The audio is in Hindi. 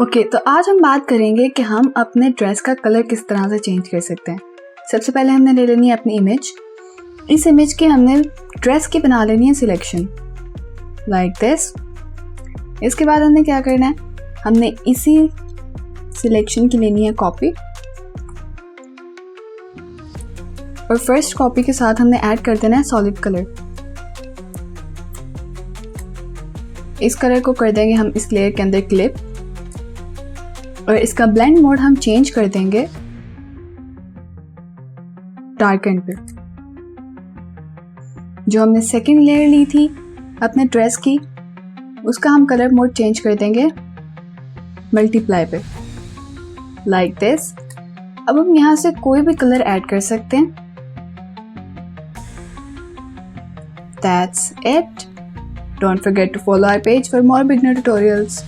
ओके, तो आज हम बात करेंगे कि हम अपने ड्रेस का कलर किस तरह से चेंज कर सकते हैं। सबसे पहले हमने ले लेनी है अपनी इमेज। इस इमेज की हमने ड्रेस की बना लेनी है सिलेक्शन लाइक दिस। इसके बाद हमने क्या करना है, हमने इसी सिलेक्शन की लेनी है कॉपी और फर्स्ट कॉपी के साथ हमने ऐड कर देना है सॉलिड कलर। इस कलर को कर देंगे हम इस लेयर के अंदर क्लिप और इसका ब्लेंड मोड हम चेंज कर देंगे डार्कन पे। जो हमने सेकेंड लेयर ली थी अपने ड्रेस की, उसका हम कलर मोड चेंज कर देंगे मल्टीप्लाई पे लाइक दिस। अब हम यहां से कोई भी कलर ऐड कर सकते हैं। That's it. Don't forget to follow our page for more beginner tutorials.